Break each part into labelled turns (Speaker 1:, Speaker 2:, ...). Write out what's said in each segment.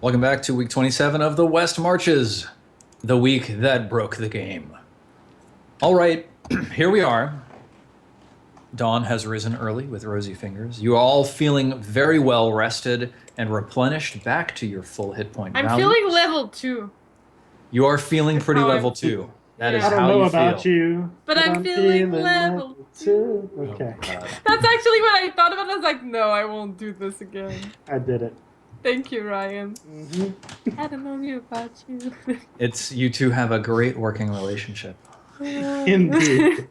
Speaker 1: Welcome back to week 27 of the West Marches, the week that broke the game. All right, here we are. Dawn has risen early with rosy fingers. You are all feeling very well rested and replenished back to your full hit point
Speaker 2: I'm
Speaker 1: value.
Speaker 2: feeling level 2.
Speaker 1: You are feeling pretty
Speaker 2: how
Speaker 1: level
Speaker 2: I'm
Speaker 1: 2. That
Speaker 2: Yeah.
Speaker 1: is
Speaker 3: I don't
Speaker 1: how
Speaker 3: know
Speaker 1: you
Speaker 3: about
Speaker 1: feel.
Speaker 3: you,
Speaker 2: But I'm feeling level 2.
Speaker 3: Okay,
Speaker 1: Oh, God.
Speaker 2: That's actually what I thought about. I was like, no, I won't do this again.
Speaker 3: I did it.
Speaker 2: Thank you, Ryan.
Speaker 3: Mm-hmm.
Speaker 2: I don't know about you.
Speaker 1: It's you two have a great working relationship.
Speaker 3: Indeed.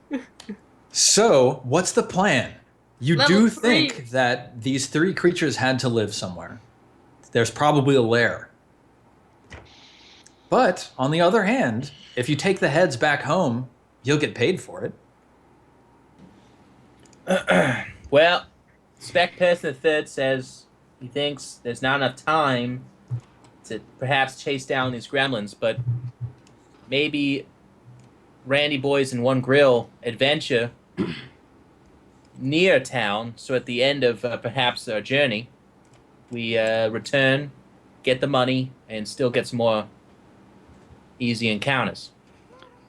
Speaker 1: So, what's the plan? You
Speaker 2: Level
Speaker 1: do
Speaker 2: 3.
Speaker 1: think that these three creatures had to live somewhere. There's probably a lair. But, on the other hand, if you take the heads back home, you'll get paid for it.
Speaker 4: Well, Spec Person III says he thinks there's not enough time to perhaps chase down these gremlins, but maybe Randy Boys in One Grill adventure near town, so at the end of perhaps our journey, we return, get the money, and still get some more easy encounters.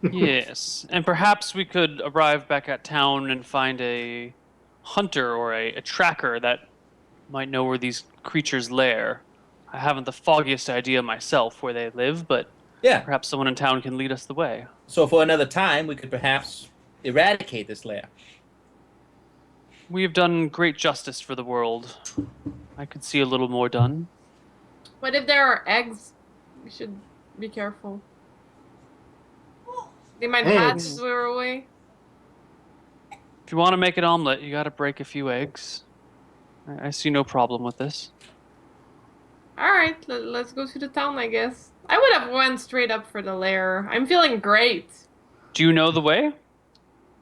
Speaker 5: Yes, and perhaps we could arrive back at town and find a hunter or a tracker that might know where these creatures lair. I haven't the foggiest idea myself where they live, but
Speaker 4: Yeah,
Speaker 5: perhaps someone in town can lead us the way.
Speaker 4: so for another time, we could perhaps eradicate this lair.
Speaker 5: We have done great justice for the world. I could see a little more done.
Speaker 2: What if there are eggs? We should be careful. They might hatch
Speaker 3: Eggs?
Speaker 2: as we're away.
Speaker 5: If you want to make an omelet, you got to break a few eggs. I see no problem with this.
Speaker 2: Alright, let's go to the town, I guess. I would have went straight up for the lair. I'm feeling great.
Speaker 5: Do you know the way?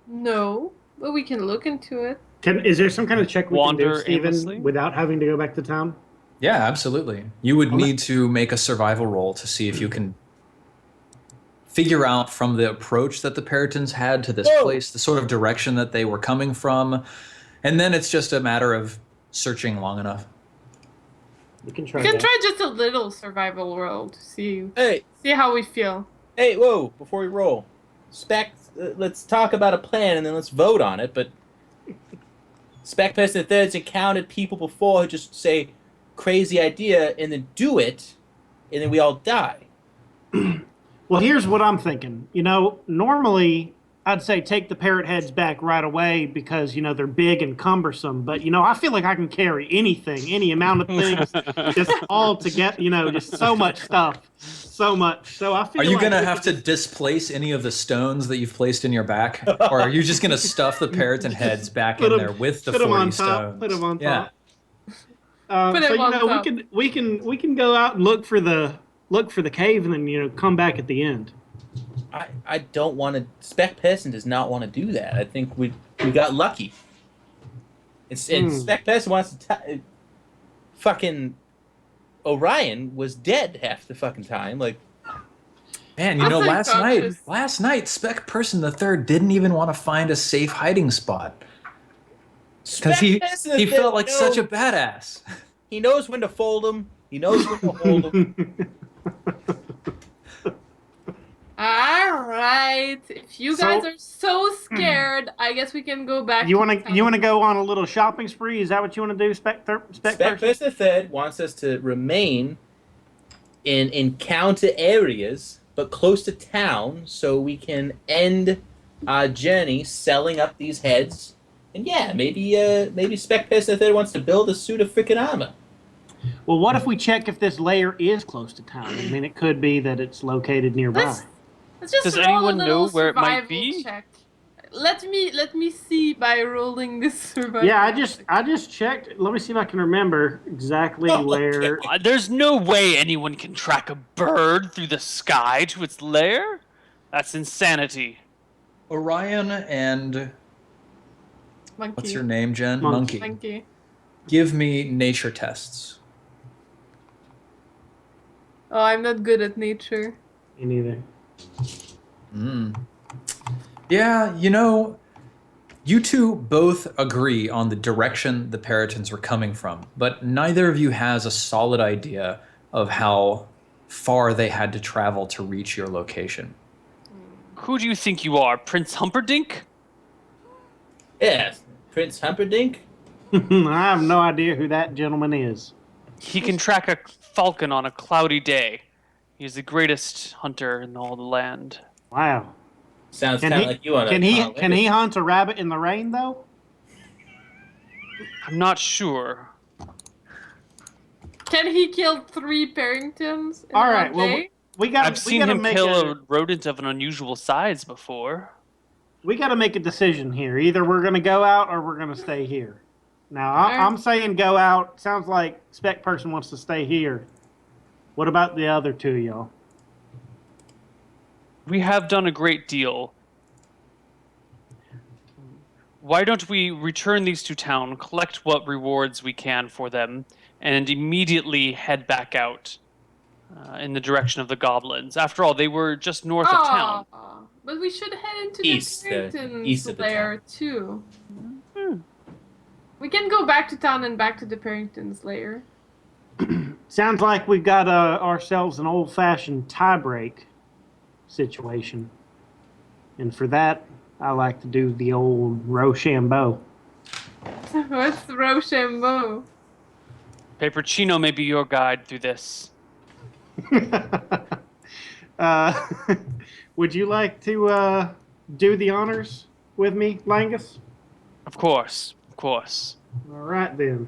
Speaker 2: No, but we can look into it.
Speaker 3: Is there some kind of check we can do,
Speaker 5: Wander aimlessly?
Speaker 3: Steven, without having to go back to town?
Speaker 1: Yeah, absolutely. You would need to make a survival roll to see if you can figure out from the approach that the Peritons had to this place, the sort of direction that they were coming from, and then it's just a matter of searching long enough.
Speaker 3: We can try
Speaker 2: We can
Speaker 3: that.
Speaker 2: try just a little survival roll to see
Speaker 4: Hey,
Speaker 2: how we feel.
Speaker 4: hey, whoa! Before we roll, Spec, let's talk about a plan and then let's vote on it. But Spec Person III's encountered people before who just say crazy idea and then do it, and then we all die.
Speaker 3: Well, here's what I'm thinking. You know, normally I'd say take the parrot heads back right away because, you know, they're big and cumbersome. But, you know, I feel like I can carry anything, any amount of things, just all together, you know, just so much stuff. So much. So I feel
Speaker 1: Are you
Speaker 3: like
Speaker 1: going to
Speaker 3: we
Speaker 1: have
Speaker 3: could
Speaker 1: to displace any of the stones that you've placed in your back? Or are you just going to stuff the Peloton heads back in there with the
Speaker 3: put 'em
Speaker 1: 40
Speaker 3: on top,
Speaker 1: stones?
Speaker 3: put 'em on
Speaker 1: Yeah.
Speaker 3: top. So
Speaker 2: Put
Speaker 3: you
Speaker 2: him on
Speaker 3: know
Speaker 2: top.
Speaker 3: we can go out and look for the cave and then, you know, come back at the end.
Speaker 4: I don't want to. Spec Person does not want to do that. I think we got lucky. And Spec Person wants to. Fucking Orion was dead half the fucking time. Like,
Speaker 1: Man, you
Speaker 2: I'm
Speaker 1: know,
Speaker 2: so
Speaker 1: last
Speaker 2: cautious.
Speaker 1: night, Spec Person the Third didn't even want to find a safe hiding spot. Because he felt like such a badass.
Speaker 4: He knows when to fold them. He knows when to hold them.
Speaker 2: Alright. If you guys are so scared, I guess we can go back
Speaker 3: You
Speaker 2: to
Speaker 3: want
Speaker 2: town.
Speaker 3: to go on a little shopping spree? Is that what you want to do, Spec
Speaker 4: Spec
Speaker 3: Person?
Speaker 4: Person III wants us to remain in encounter areas, but close to town, so we can end our journey selling up these heads. And yeah, maybe Spec Person III wants to build a suit of freaking armor.
Speaker 3: Well, what if we check if this layer is close to town? I mean, it could be that it's located nearby.
Speaker 2: Let's just
Speaker 5: Does
Speaker 2: roll
Speaker 5: anyone
Speaker 2: a little
Speaker 5: know where it might
Speaker 2: survival
Speaker 5: be?
Speaker 2: check. Let me see by rolling this survival.
Speaker 3: Yeah, I just checked. Let me see if I can remember exactly where.
Speaker 5: There's no way anyone can track a bird through the sky to its lair. That's insanity.
Speaker 1: Orion and...
Speaker 2: Monkey.
Speaker 1: What's your name, Jen?
Speaker 3: Monkey.
Speaker 2: Monkey.
Speaker 1: Give me nature tests.
Speaker 2: Oh, I'm not good at nature.
Speaker 3: Me neither.
Speaker 1: Yeah, you know, you two both agree on the direction the Peritons were coming from, but neither of you has a solid idea of how far they had to travel to reach your location.
Speaker 5: Who do you think you are, Prince Humperdinck?
Speaker 4: Yes, Prince Humperdinck.
Speaker 3: I have no idea who that gentleman is.
Speaker 5: He can track a falcon on a cloudy day. He's the greatest hunter in all the land.
Speaker 3: Wow.
Speaker 4: Sounds
Speaker 3: Can
Speaker 4: kind
Speaker 3: he
Speaker 4: of like you on a
Speaker 3: can he hunt a rabbit in the rain though?
Speaker 5: I'm not sure.
Speaker 2: Can he kill 3 Parringtons in
Speaker 3: All
Speaker 2: one
Speaker 3: right. Well,
Speaker 2: day?
Speaker 3: we got.
Speaker 5: I've seen him kill a rodent of an unusual size before.
Speaker 3: We got to make a decision here. Either we're going to go out or we're going to stay here. Now, I'm saying go out. Sounds like Spec Person wants to stay here. What about the other two, y'all?
Speaker 5: We have done a great deal. Why don't we return these to town, collect what rewards we can for them, and immediately head back out in the direction of the goblins? After all, they were just north of town.
Speaker 2: But we should head into
Speaker 4: East,
Speaker 2: the Parringtons
Speaker 4: east of the
Speaker 2: lair
Speaker 4: town.
Speaker 2: too. We can go back to town and back to the Parringtons lair.
Speaker 3: Sounds like we've got ourselves an old-fashioned tie-break situation. And for that, I like to do the old Rochambeau.
Speaker 2: What's Rochambeau?
Speaker 5: Papercino may be your guide through this.
Speaker 3: Would you like to do the honors with me, Langus?
Speaker 5: Of course, of course.
Speaker 3: All right, then.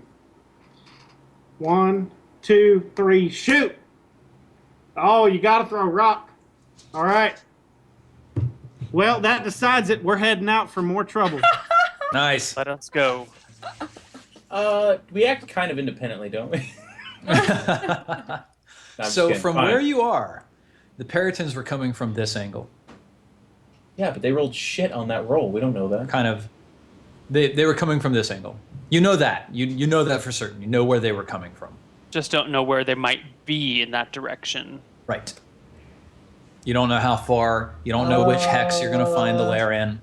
Speaker 3: 1, 2, 3, shoot! Oh, you got to throw rock. All right. Well, that decides it. We're heading out for more trouble.
Speaker 1: Nice.
Speaker 5: Let us go.
Speaker 4: We act kind of independently, don't we? No, I'm just
Speaker 1: So
Speaker 4: kidding.
Speaker 1: from
Speaker 4: Fine.
Speaker 1: where you are, the Parringtons were coming from this angle.
Speaker 4: Yeah, but they rolled shit on that roll. We don't know that.
Speaker 1: Kind of. They were coming from this angle. You know that. You know that for certain. You know where they were coming from.
Speaker 5: Just don't know where they might be in that direction.
Speaker 1: Right. You don't know how far. You don't know which hex you're going to find the lair in.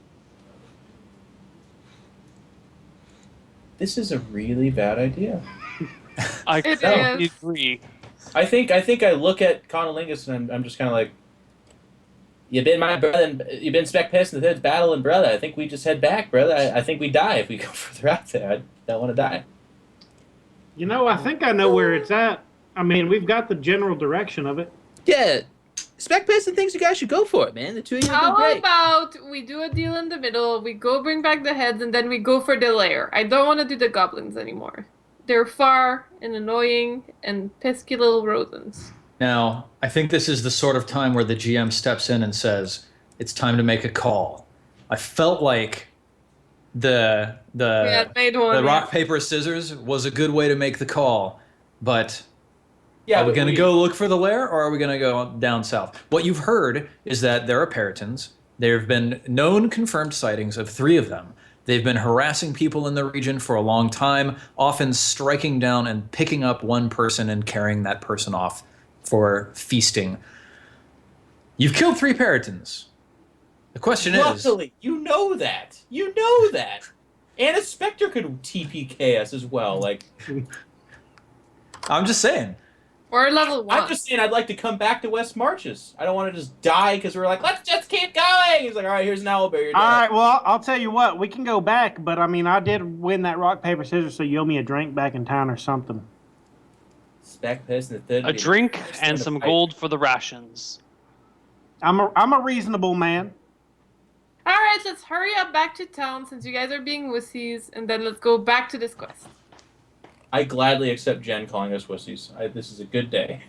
Speaker 4: This is a really bad idea.
Speaker 5: I
Speaker 2: It
Speaker 5: completely
Speaker 2: is.
Speaker 5: agree.
Speaker 4: I think I look at Conolingus and I'm just kind of like, you've been my brother, and you've been Spec Pest in the third battle, and brother, I think we just head back, brother. I think we die if we go further out there. I don't want to die.
Speaker 3: You know, I think I know where it's at. I mean, we've got the general direction of it.
Speaker 4: Yeah, Spec Pest thinks you guys should go for it, man. The two of you are
Speaker 2: How
Speaker 4: great.
Speaker 2: about we do a deal in the middle, we go bring back the heads, and then we go for the lair. I don't want to do the goblins anymore. They're far and annoying and pesky little rodents.
Speaker 1: Now, I think this is the sort of time where the GM steps in and says, it's time to make a call. I felt like the
Speaker 2: We had made one.
Speaker 1: rock, paper, scissors was a good way to make the call. But
Speaker 4: Yeah,
Speaker 1: are we
Speaker 4: but
Speaker 1: going to go look for the lair, or are we going to go down south? What you've heard is that there are Parringtons. There have been known confirmed sightings of 3 of them. They've been harassing people in the region for a long time, often striking down and picking up one person and carrying that person off for feasting. You've killed 3 Parringtons. The question is...
Speaker 4: Luckily, you know that. You know that. And a Spectre could TPK us as well. Like,
Speaker 1: I'm just saying.
Speaker 2: Or level 1.
Speaker 4: I'm just saying I'd like to come back to West Marches. I don't want to just die because we're like, let's just keep going. He's like, all right, here's an owlbear. You're dead.
Speaker 3: All right, well, I'll tell you what. We can go back, but I mean, I did win that rock, paper, scissors, so you owe me a drink back in town or something.
Speaker 4: Spec Pest in the third.
Speaker 5: A drink and some gold for the rations.
Speaker 3: I'm a reasonable man.
Speaker 2: Alright, let's hurry up back to town since you guys are being wussies, and then let's go back to this quest.
Speaker 4: I gladly accept Jen calling us wussies. This is a good day.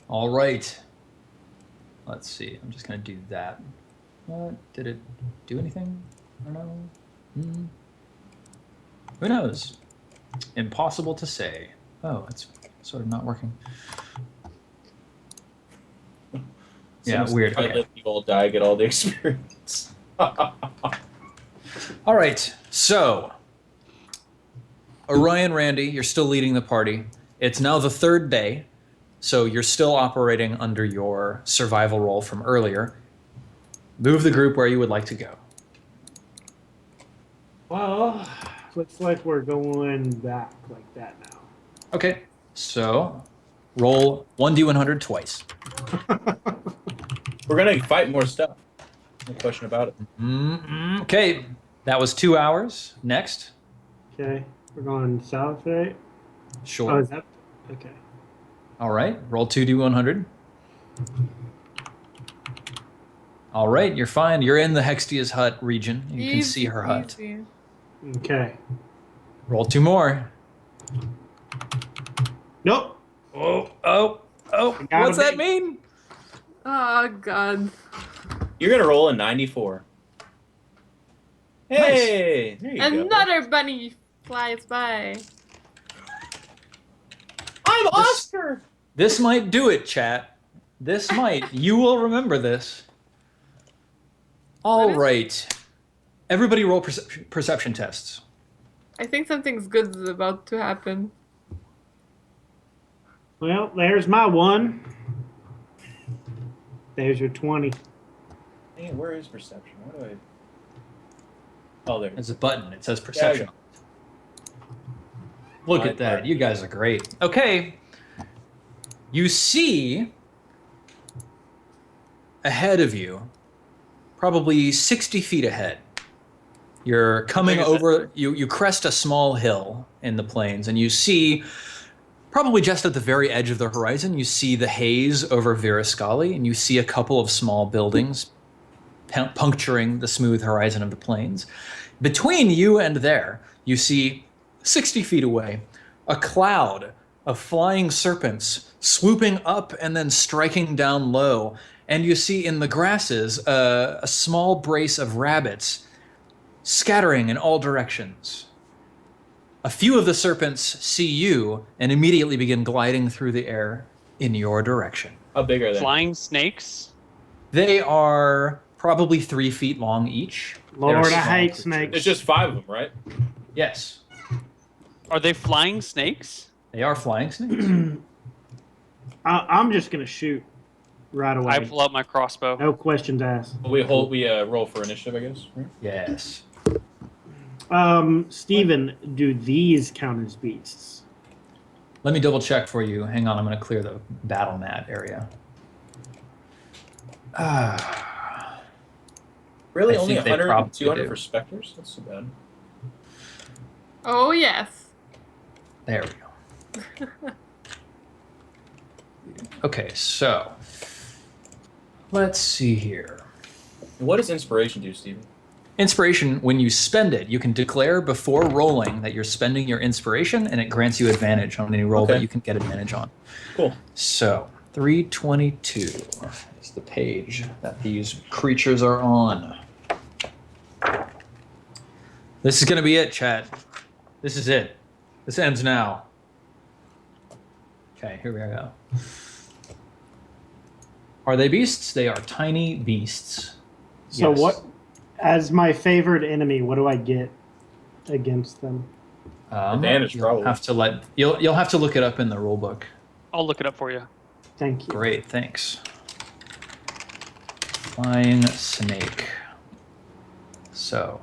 Speaker 1: All right. Let's see. I'm just going to do that. Did it do anything? I don't know. Who knows? Impossible to say. Oh, it's sort of not working. Yeah,
Speaker 4: Since
Speaker 1: weird.
Speaker 4: I
Speaker 1: Okay.
Speaker 4: let you all die, get all the experience.
Speaker 1: All right. So, Orion, Randy, you're still leading the party. It's now the 3rd day, so you're still operating under your survival roll from earlier. Move the group where you would like to go.
Speaker 3: Well, looks like we're going back like that now.
Speaker 1: Okay. So, roll 1d100 twice.
Speaker 4: We're gonna fight more stuff. No question about it.
Speaker 1: Okay, that was 2 hours. Next.
Speaker 3: Okay, we're going south, right?
Speaker 1: Sure.
Speaker 3: Oh, is that okay?
Speaker 1: All right, roll 2d100. All right, you're fine. You're in the Hextia's hut region. You can see her hut.
Speaker 2: Easy.
Speaker 3: Okay.
Speaker 1: Roll 2 more.
Speaker 3: Nope.
Speaker 1: Oh.
Speaker 3: gotta
Speaker 1: What's that
Speaker 3: be.
Speaker 1: mean?
Speaker 2: Oh god.
Speaker 4: You're gonna roll a 94. Hey, there you go.
Speaker 2: Another bunny flies by.
Speaker 4: I'm Oscar.
Speaker 1: This might do it, chat. This might. You will remember this. All
Speaker 2: is-
Speaker 1: right. Everybody roll perception tests.
Speaker 2: I think something's good is about to happen.
Speaker 3: Well, there's my 1. There's your 20.
Speaker 4: Hey, where is perception? What do I? Oh, there.
Speaker 1: There's a button. It says perception.
Speaker 4: Yeah,
Speaker 1: Look at that. You guys are great. Okay. You see ahead of you, probably 60 feet ahead. You're coming
Speaker 5: big is it?
Speaker 1: over, you crest a small hill in the plains, and you see, probably just at the very edge of the horizon, you see the haze over Virascali, and you see a couple of small buildings puncturing the smooth horizon of the plains. Between you and there, you see 60 feet away, a cloud of flying serpents swooping up and then striking down low. And you see in the grasses a small brace of rabbits scattering in all directions. A few of the serpents see you and immediately begin gliding through the air in your direction.
Speaker 4: How big are they?
Speaker 5: Flying snakes?
Speaker 1: They are probably 3 feet long each.
Speaker 3: Lord,
Speaker 1: They're
Speaker 3: I
Speaker 1: small
Speaker 3: hate
Speaker 1: creatures.
Speaker 3: snakes.
Speaker 4: It's just 5 of them, right?
Speaker 1: Yes,
Speaker 5: Are they flying snakes?
Speaker 1: they are flying snakes.
Speaker 3: I'm just gonna shoot right away.
Speaker 5: I pull out my crossbow.
Speaker 3: No questions asked.
Speaker 4: We roll for initiative, I guess. Right?
Speaker 1: Yes.
Speaker 3: Steven, do these count as beasts?
Speaker 1: Let me double check for you. Hang on, I'm going to clear the battle mat area.
Speaker 4: Really,
Speaker 1: I
Speaker 4: only
Speaker 1: think they
Speaker 4: 100,
Speaker 1: probably
Speaker 4: 200
Speaker 1: do.
Speaker 4: for specters? That's too bad.
Speaker 2: Oh yes.
Speaker 1: There we go. Okay, so let's see here.
Speaker 4: What does inspiration do, Steven?
Speaker 1: Inspiration, when you spend it, you can declare before rolling that you're spending your inspiration, and it grants you advantage on any roll
Speaker 4: Okay.
Speaker 1: that you can get advantage on.
Speaker 4: Cool.
Speaker 1: So, 322 is the page that these creatures are on. This is going to be it, chat. This is it. This ends now. Okay, here we go. Are they beasts? They are tiny beasts.
Speaker 3: So
Speaker 1: Yes.
Speaker 3: what? As my favorite enemy, what do I get against them?
Speaker 4: Advantage,
Speaker 1: you'll
Speaker 4: probably.
Speaker 1: have to you'll have to look it up in the rule book.
Speaker 5: I'll look it up for you.
Speaker 3: Thank you.
Speaker 1: Great, thanks. Flying snake. So,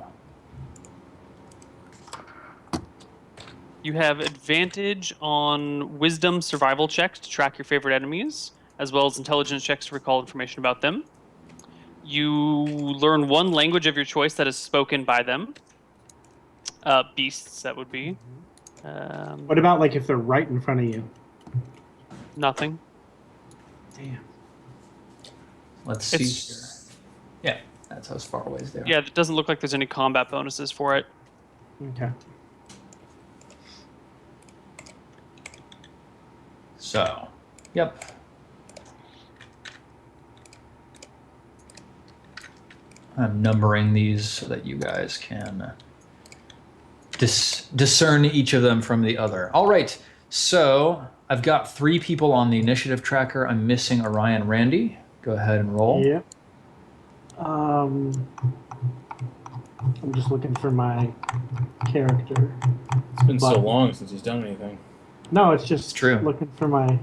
Speaker 5: You have advantage on wisdom survival checks to track your favorite enemies, as well as intelligence checks to recall information about them. You learn one language of your choice that is spoken by them. Beasts, that would be.
Speaker 3: What about like if they're right in front of you?
Speaker 5: Nothing.
Speaker 3: Damn.
Speaker 1: let's see
Speaker 5: It's-
Speaker 1: here. Yeah, that's as far away as they are.
Speaker 5: Yeah, it doesn't look like there's any combat bonuses for it.
Speaker 3: Okay.
Speaker 1: So, yep. I'm numbering these so that you guys can discern each of them from the other. All right, so I've got 3 people on the initiative tracker. I'm missing Orion Randy. Go ahead and roll.
Speaker 3: Yep. I'm just looking for my character.
Speaker 4: It's been so
Speaker 3: But-
Speaker 4: long since he's done anything.
Speaker 3: No, it's just
Speaker 1: It's true.
Speaker 3: looking for my.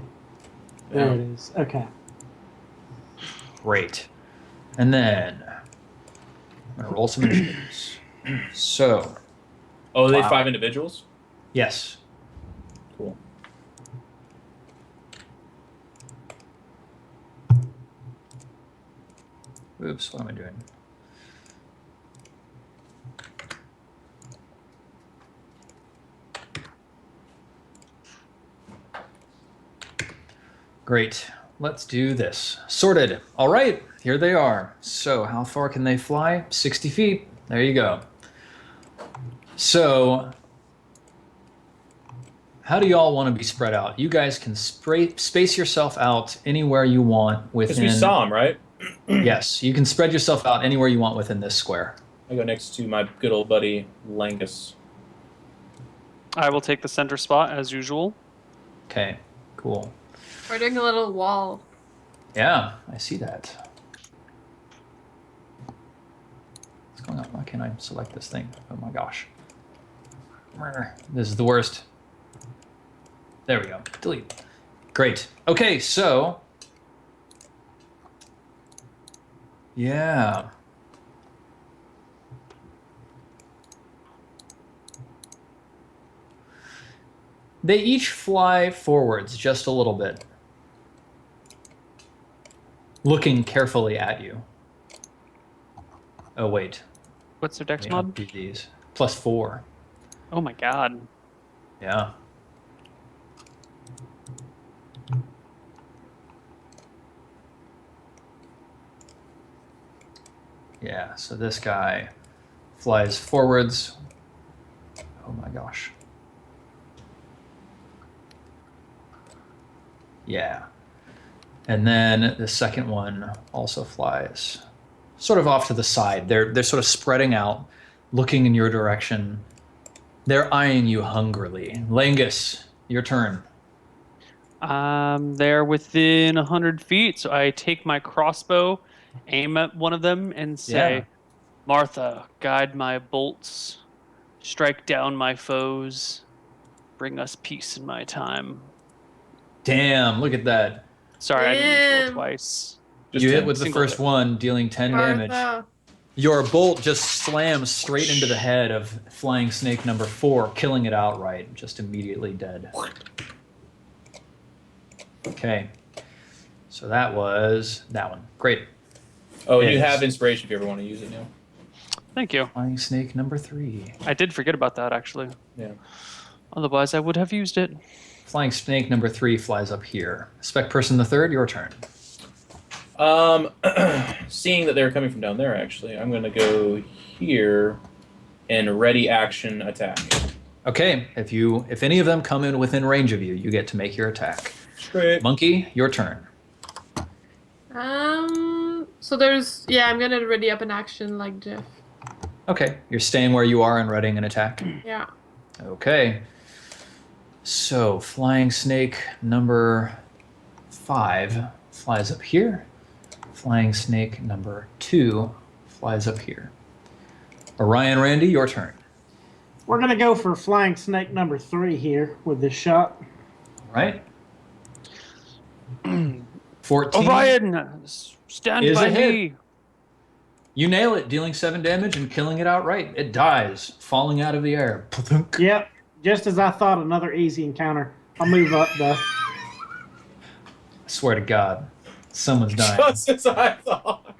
Speaker 3: There
Speaker 4: Yeah.
Speaker 3: it is. Okay.
Speaker 1: Great. And then I'm going to roll some initiatives. So,
Speaker 4: Oh, are they
Speaker 1: Wow.
Speaker 4: 5 individuals?
Speaker 1: yes.
Speaker 4: Cool.
Speaker 1: Oops, what am I doing? Great. Let's do this. Sorted. All right, here they are. So how far can they fly? 60 feet. There you go. So how do y'all want to be spread out? You guys can space yourself out anywhere you want within...
Speaker 4: Because we saw him, right?
Speaker 1: Yes, you can spread yourself out anywhere you want within this square.
Speaker 4: I go next to my good old buddy, Langus.
Speaker 5: I will take the center spot as usual.
Speaker 1: Okay, cool.
Speaker 2: We're doing a little wall.
Speaker 1: Yeah, I see that. What's going on? Why can't I select this thing? Oh my gosh. This is the worst. There we go. Delete. Great. Okay, so... Yeah. They each fly forwards just a little bit, looking carefully at you. Oh, wait.
Speaker 5: What's their dex
Speaker 1: Let me
Speaker 5: mod?
Speaker 1: undo these. +4.
Speaker 5: Oh my god.
Speaker 1: Yeah. Yeah, so this guy flies forwards. Oh my gosh. Yeah. And then the second one also flies sort of off to the side. They're sort of spreading out, looking in your direction. They're eyeing you hungrily. Langus, your turn.
Speaker 5: They're within 100 feet, so I take my crossbow, aim at one of them, and say,
Speaker 1: Yeah.
Speaker 5: Martha, guide my bolts, strike down my foes, bring us peace in my time.
Speaker 1: Damn, look at that.
Speaker 5: Sorry, I didn't
Speaker 2: Damn.
Speaker 5: roll twice.
Speaker 4: Just
Speaker 1: You hit
Speaker 4: 10.
Speaker 1: with the
Speaker 5: Single
Speaker 1: first
Speaker 5: hit.
Speaker 1: one, dealing 10 damage.
Speaker 2: Martha.
Speaker 1: Your bolt just slams straight into the head of flying snake number 4, killing it outright, just immediately dead. Okay. So that was that one. Great.
Speaker 4: Oh, and you
Speaker 1: Yes.
Speaker 4: have inspiration if you ever want to use it now.
Speaker 5: Thank you.
Speaker 1: Flying snake number 3.
Speaker 5: I did forget about that, actually.
Speaker 4: Yeah.
Speaker 5: Otherwise, I would have used it.
Speaker 1: Flying snake number 3 flies up here. Spec person the 3rd, your turn.
Speaker 4: Seeing that they're coming from down there, actually, I'm going to go here and ready action attack.
Speaker 1: Okay, if any of them come in within range of you, you get to make your attack.
Speaker 4: Straight.
Speaker 1: Monkey, your turn.
Speaker 2: So there's... Yeah, I'm gonna ready up an action like Jeff.
Speaker 1: Okay, you're staying where you are and readying an attack.
Speaker 2: Yeah.
Speaker 1: Okay. So, flying snake number 5 flies up here. Flying snake number 2 flies up here. Orion, Randy, your turn.
Speaker 3: We're gonna go for flying snake number 3 here with this shot.
Speaker 1: All right. 14.
Speaker 5: Orion, stand
Speaker 1: Is
Speaker 5: by
Speaker 1: a hit.
Speaker 5: me.
Speaker 1: You nail it, dealing 7 damage and killing it outright. It dies, falling out of the air.
Speaker 3: Yep, just as I thought, another easy encounter. I'll move up though.
Speaker 1: I swear to God, someone's dying.
Speaker 4: Just as I thought.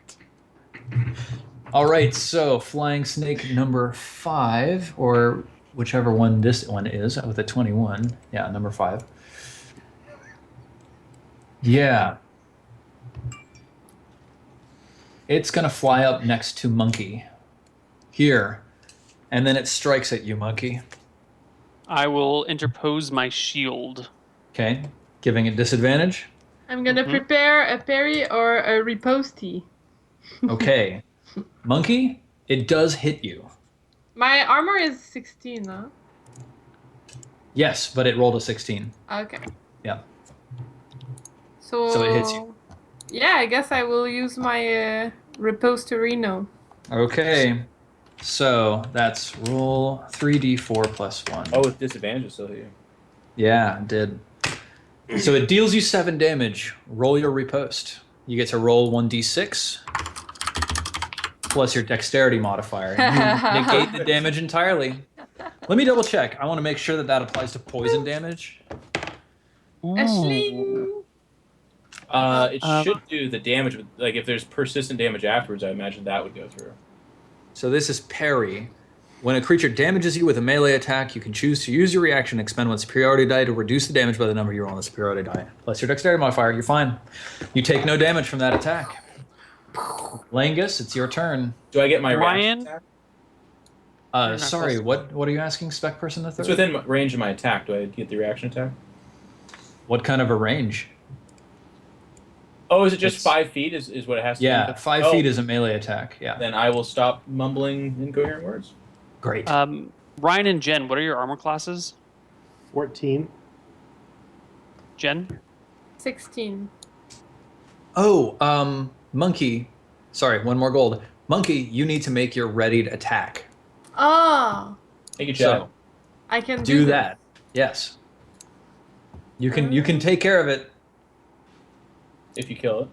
Speaker 1: All right, so flying snake number 5, or whichever one this one is, with a 21. Yeah, number 5. Yeah. It's going to fly up next to Monkey. Here. And then it strikes at you, Monkey.
Speaker 5: I will interpose my shield.
Speaker 1: Okay. Giving it disadvantage.
Speaker 2: I'm gonna prepare a parry or a riposte.
Speaker 1: Okay. Monkey, it does hit you.
Speaker 2: My armor is 16, huh?
Speaker 1: Yes, but it rolled a 16.
Speaker 2: Okay.
Speaker 1: Yeah.
Speaker 2: So
Speaker 1: it hits you.
Speaker 2: Yeah, I guess I will use my riposterino.
Speaker 1: Okay. So that's roll 3d4 plus 1.
Speaker 4: Oh, with disadvantage still here.
Speaker 1: Yeah, it did. So it deals you 7 damage. Roll your riposte. You get to roll 1d6 plus your dexterity modifier. You negate the damage entirely. Let me double check. I want to make sure that applies to poison damage.
Speaker 2: Ashling.
Speaker 4: It should do the damage. Like if there's persistent damage afterwards, I imagine that would go through.
Speaker 1: So this is parry. When a creature damages you with a melee attack, you can choose to use your reaction to expend one superiority die to reduce the damage by the number you roll on the superiority die. Plus your dexterity modifier, you're fine. You take no damage from that attack. Langus, it's your turn.
Speaker 4: Do I get my
Speaker 5: Ryan?
Speaker 4: reaction attack?
Speaker 1: Sorry, what are you asking, Spec Person the Third?
Speaker 4: It's within range of my attack. Do I get the reaction attack?
Speaker 1: What kind of a range?
Speaker 4: Oh, is it just 5 feet? Is what it has to be?
Speaker 1: Yeah, 5 feet is a melee attack. Yeah.
Speaker 4: Then I will stop mumbling incoherent words.
Speaker 1: Great.
Speaker 5: Ryan and Jen, what are your armor classes?
Speaker 3: 14.
Speaker 5: Jen?
Speaker 2: 16.
Speaker 1: Oh, Monkey. Sorry, one more gold. Monkey, you need to make your readied attack.
Speaker 2: Oh,
Speaker 4: Thank you, Chad.
Speaker 1: So
Speaker 2: I can
Speaker 1: do that. Yes. You can take care of it.
Speaker 4: If you kill it.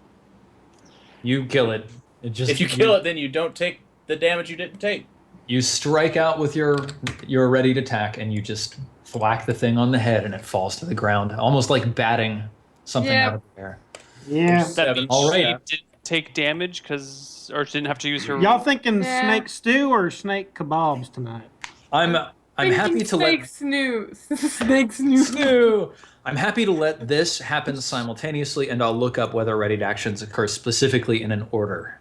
Speaker 1: You kill it. It just
Speaker 4: If you kill it, then you don't take the damage you didn't take.
Speaker 1: You strike out with your readied attack, and you just thwack the thing on the head, and it falls to the ground, almost like batting something out of the air.
Speaker 3: Yeah.
Speaker 5: That means
Speaker 1: All right.
Speaker 5: she didn't take damage or she didn't have to use her.
Speaker 3: Y'all thinking
Speaker 2: Yeah.
Speaker 3: snake stew or snake kebabs tonight?
Speaker 1: I'm happy to
Speaker 2: Snake
Speaker 1: let
Speaker 2: snooze. Snake snooze.
Speaker 1: Snoo! I'm happy to let this happen simultaneously, and I'll look up whether readied actions occur specifically in an order.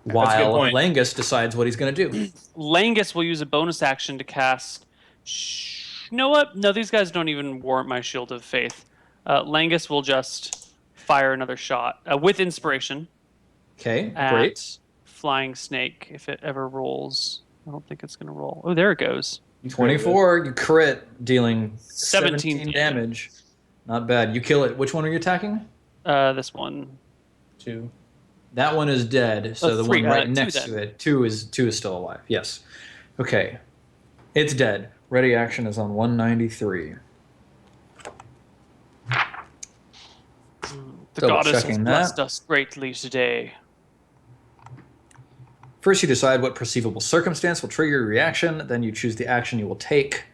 Speaker 4: a good
Speaker 1: While
Speaker 4: point.
Speaker 1: Langus decides what he's going to do.
Speaker 5: Langus will use a bonus action to cast. You know what? No, these guys don't even warrant my shield of faith. Langus will just fire another shot with inspiration.
Speaker 1: Okay,
Speaker 5: at
Speaker 1: great.
Speaker 5: Flying snake, if it ever rolls. I don't think it's going to roll. Oh, there it goes.
Speaker 1: 24, you crit, dealing
Speaker 5: 17
Speaker 1: 17 damage. Not bad. You kill it. Which one are you attacking?
Speaker 5: This one.
Speaker 4: 2.
Speaker 1: That one is dead, so
Speaker 5: Oh,
Speaker 1: the
Speaker 5: 3,
Speaker 1: one right
Speaker 5: 2
Speaker 1: next
Speaker 5: then.
Speaker 1: to it, two is still alive. Yes. Okay. It's dead. Ready action is on 193.
Speaker 5: The
Speaker 1: Double
Speaker 5: goddess has
Speaker 1: checking
Speaker 5: blessed
Speaker 1: that.
Speaker 5: us greatly today.
Speaker 1: First, you decide what perceivable circumstance will trigger your reaction. Then you choose the action you will take.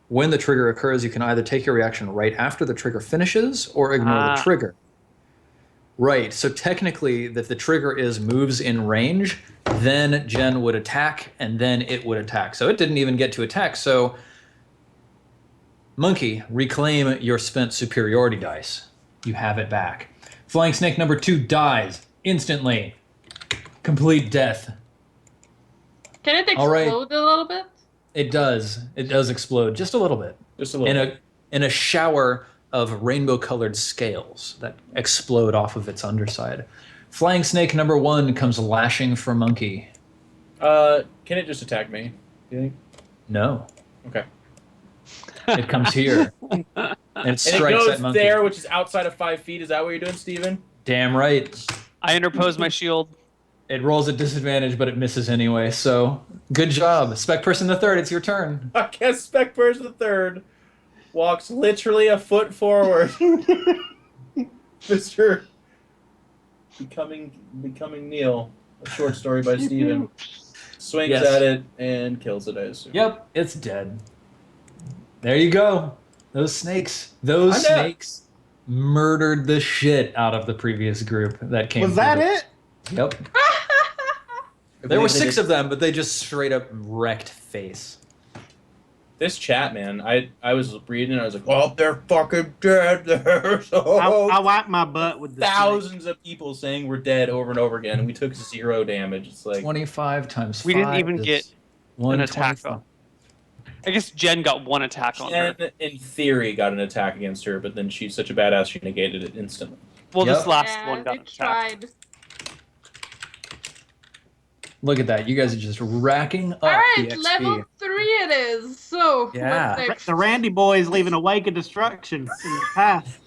Speaker 1: When the trigger occurs, you can either take your reaction right after the trigger finishes or ignore the trigger. Right, so technically, if the trigger is moves in range, then Jen would attack, and then it would attack. So it didn't even get to attack, so Monkey, reclaim your spent superiority dice. You have it back. Flying Snake number 2 dies instantly. Complete death.
Speaker 2: Can it explode
Speaker 1: All right.
Speaker 2: a little bit?
Speaker 1: It does. It does explode just a little bit.
Speaker 4: Just a little.
Speaker 1: In a shower of rainbow-colored scales that explode off of its underside. Flying Snake number 1 comes lashing for Monkey.
Speaker 4: Can it just attack me? Do you think?
Speaker 1: No,
Speaker 4: Okay.
Speaker 1: it comes here. And it
Speaker 4: And it
Speaker 1: strikes
Speaker 4: goes
Speaker 1: at Monkey.
Speaker 4: there, which is outside of 5 feet. Is that what you're doing, Steven?
Speaker 1: Damn right.
Speaker 5: I interpose my shield.
Speaker 1: It rolls at disadvantage, but it misses anyway, so good job. Spec Person the Third, it's your turn.
Speaker 4: I guess Spec Person the Third walks literally a foot forward. Mr. Becoming Neil. A short story by Steven. Swings
Speaker 1: Yes.
Speaker 4: at it and kills it, I assume.
Speaker 1: Yep, it's dead. There you go. Those snakes. Those
Speaker 4: I'm dead.
Speaker 1: snakes murdered the shit out of the previous group that came.
Speaker 3: Was that
Speaker 1: through.
Speaker 3: it?
Speaker 1: Yep.
Speaker 4: I
Speaker 1: There were
Speaker 4: believe they
Speaker 1: 6
Speaker 4: did-
Speaker 1: of them, but they just straight up wrecked face.
Speaker 4: This chat, man, I was reading and I was like, oh, they're fucking dead. There's
Speaker 3: I wiped my butt with the snake.
Speaker 4: thousands of people saying we're dead over and over again, and we took 0 damage. It's like,
Speaker 1: 25 times 5
Speaker 5: We didn't even
Speaker 1: is
Speaker 5: get an attack
Speaker 1: 125.
Speaker 5: on. I guess Jen got 1 attack on her.
Speaker 4: Jen, in theory, got an attack against her, but then she's such a badass, she negated it instantly.
Speaker 5: Well,
Speaker 1: Yep.
Speaker 5: this last
Speaker 2: Yeah,
Speaker 5: one got
Speaker 2: they
Speaker 5: an attack.
Speaker 2: tried.
Speaker 1: Look at that. You guys are just racking up
Speaker 2: All right,
Speaker 1: the XP.
Speaker 2: level 3 it is. So,
Speaker 1: Yeah.
Speaker 2: what's next?
Speaker 3: The Randy boy is leaving a wake of destruction in the path.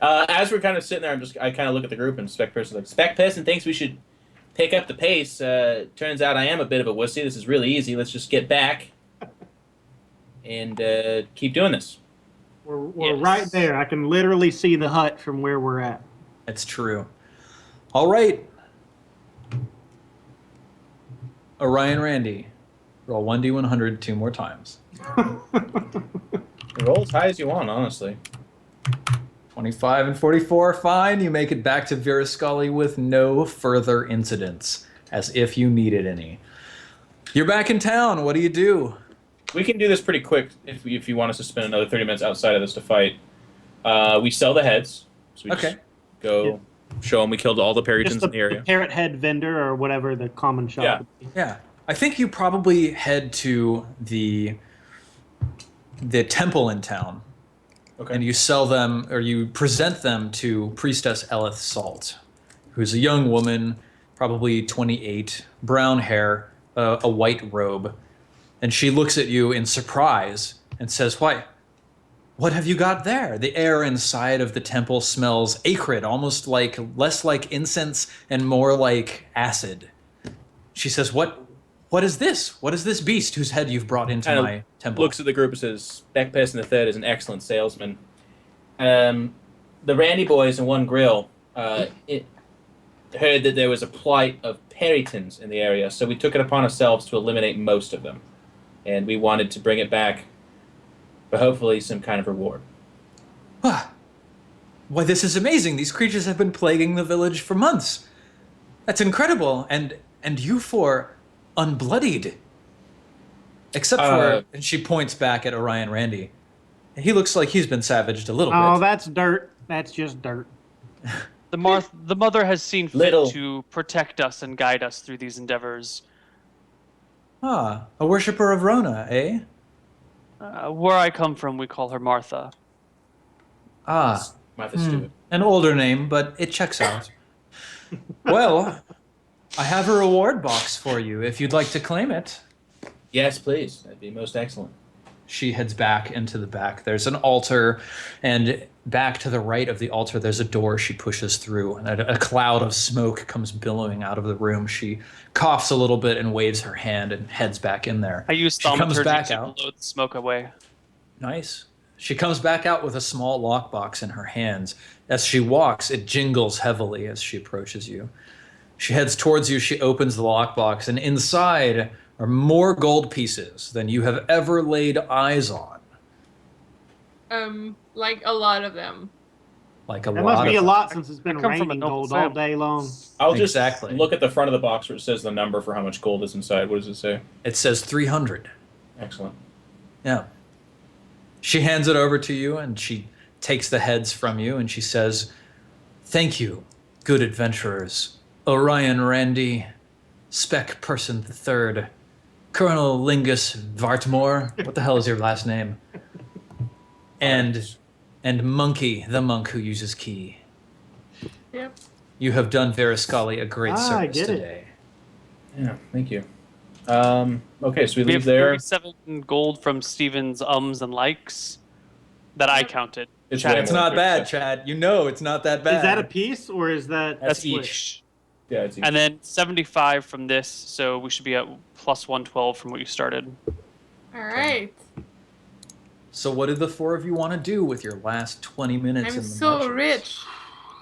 Speaker 4: As we're kind of sitting there, I kind of look at the group, and Spec Person's like, Spec Person thinks we should pick up the pace. Turns out I am a bit of a wussy. This is really easy. Let's just get back and keep doing this.
Speaker 3: We're
Speaker 5: Yes.
Speaker 3: right there. I can literally see the hut from where we're at.
Speaker 1: It's true. All right. Orion Randy, roll 1d100 2 more times.
Speaker 4: Roll as high as you want, honestly.
Speaker 1: 25 and 44, fine. You make it back to Virascali with no further incidents, as if you needed any. You're back in town. What do you do?
Speaker 4: We can do this pretty quick if you want us to spend another 30 minutes outside of this to fight. We sell the heads. So we just go show them we killed all the Perytons in the area.
Speaker 3: The parrot head vendor or whatever the common shop
Speaker 4: Yeah.
Speaker 3: would be.
Speaker 1: Yeah. I think you probably head to the temple in town.
Speaker 4: Okay.
Speaker 1: And you sell them, or you present them to Priestess Elith Salt, who's a young woman, probably 28, brown hair, a white robe. And she looks at you in surprise and says, "Why, what have you got there?" The air inside of the temple smells acrid, almost like less like incense and more like acid. She says, "What is this? What is this beast whose head you've brought into my temple?"
Speaker 4: Looks at the group and says, "Beckpesson III is an excellent salesman. The Randy boys in One Grill heard that there was a plight of Perytons in the area, so we took it upon ourselves to eliminate most of them. And we wanted to bring it back for hopefully some kind of reward."
Speaker 1: Why, this is amazing. These creatures have been plaguing the village for months. That's incredible. And you four unbloodied. Except for, and she points back at Orion Randy. He looks like he's been savaged a little bit.
Speaker 3: Oh, that's dirt. That's just dirt.
Speaker 5: The mother has seen fit
Speaker 4: Little.
Speaker 5: to protect us and guide us through these endeavors.
Speaker 1: Ah, a worshipper of Rona, eh?
Speaker 5: Where I come from, we call her Martha.
Speaker 1: Ah,
Speaker 4: Martha Stewart.
Speaker 1: an older name, but it checks out. Well, I have a reward box for you if you'd like to claim it.
Speaker 4: Yes, please. That'd be most excellent.
Speaker 1: She heads back into the back. There's an altar, and back to the right of the altar, there's a door she pushes through, and a cloud of smoke comes billowing out of the room. She coughs a little bit and waves her hand and heads back in there.
Speaker 5: I use
Speaker 1: She comes
Speaker 5: thaumaturgy
Speaker 1: back
Speaker 5: to
Speaker 1: out.
Speaker 5: blow the smoke away.
Speaker 1: Nice. She comes back out with a small lockbox in her hands. As she walks, it jingles heavily as she approaches you. She heads towards you. She opens the lockbox, and inside are more gold pieces than you have ever laid eyes on.
Speaker 2: Like a lot of them.
Speaker 1: Like a
Speaker 3: That
Speaker 1: lot
Speaker 3: must be a
Speaker 1: of
Speaker 3: lot since it's been
Speaker 5: I come from a
Speaker 3: raining
Speaker 5: noble
Speaker 3: gold all
Speaker 5: family.
Speaker 3: day long.
Speaker 4: I'll just
Speaker 1: Exactly.
Speaker 4: look at the front of the box where it says the number for how much gold is inside. What does it say?
Speaker 1: It says 300.
Speaker 4: Excellent.
Speaker 1: Yeah. She hands it over to you, and she takes the heads from you, and she says, "Thank you, good adventurers. Orion Randy, Spec Person III, Colonel Lingus Vartmore." What the hell is your last name? And Monkey, the monk who uses key.
Speaker 2: Yep.
Speaker 1: You have done Virascali a great
Speaker 3: I
Speaker 1: service
Speaker 3: get it.
Speaker 1: today.
Speaker 4: Yeah, thank you. Okay, so we
Speaker 5: We
Speaker 4: leave
Speaker 5: have
Speaker 4: there.
Speaker 5: 37 gold from Steven's ums and likes that I counted.
Speaker 4: It's
Speaker 5: Chad,
Speaker 4: way
Speaker 1: It's
Speaker 4: more
Speaker 1: not
Speaker 4: than
Speaker 1: bad,
Speaker 4: 37.
Speaker 1: Chad. You know it's not that bad.
Speaker 3: Is that a piece or is that
Speaker 5: That's
Speaker 3: split?
Speaker 5: each.
Speaker 4: Yeah, it's easy.
Speaker 5: And then 75 from this, so we should be at plus 112 from what you started.
Speaker 2: All right.
Speaker 1: So what did the four of you want to do with your last 20 minutes
Speaker 2: I'm
Speaker 1: in the
Speaker 2: so
Speaker 1: marches?
Speaker 2: rich.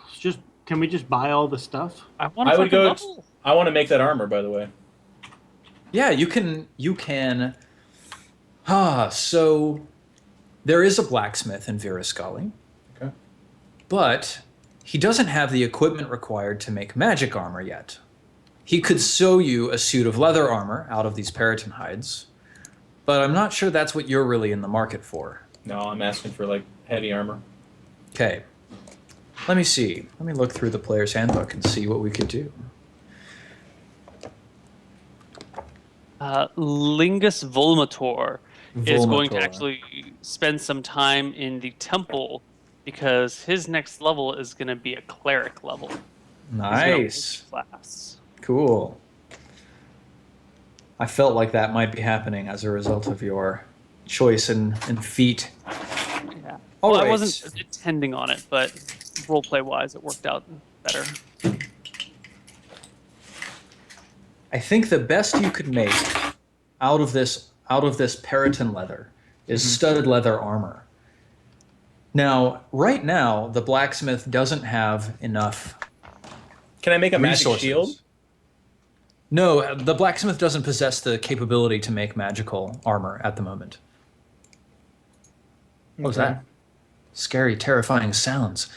Speaker 3: It's just, can we just buy all the stuff?
Speaker 5: I want
Speaker 4: I
Speaker 5: to
Speaker 4: would go.
Speaker 5: level.
Speaker 4: I want to make that armor, by the way.
Speaker 1: Yeah, you can. So there is a blacksmith in Virascali,
Speaker 4: Okay.
Speaker 1: but he doesn't have the equipment required to make magic armor yet. He could sew you a suit of leather armor out of these Peryton hides, but I'm not sure that's what you're really in the market for.
Speaker 4: No, I'm asking for like heavy armor.
Speaker 1: Okay. Let me see. Let me look through the player's handbook and see what we could do.
Speaker 5: Lingus Volmator is going to
Speaker 1: Volmator.
Speaker 5: actually spend some time in the temple because his next level is going to be a cleric level. He's gonna
Speaker 1: Nice.
Speaker 5: witch class.
Speaker 1: Cool. I felt like that might be happening as a result of your choice in feat.
Speaker 5: Yeah.
Speaker 1: All
Speaker 5: Well, I
Speaker 1: right.
Speaker 5: wasn't intending on it, but roleplay wise, it worked out better.
Speaker 1: I think the best you could make out of this Peryton leather is studded leather armor. Now, right now, the blacksmith doesn't have enough
Speaker 4: Can I make a magic
Speaker 1: resources.
Speaker 4: shield?
Speaker 1: No, the blacksmith doesn't possess the capability to make magical armor at the moment. What was
Speaker 4: Okay.
Speaker 1: that? scary, terrifying sounds.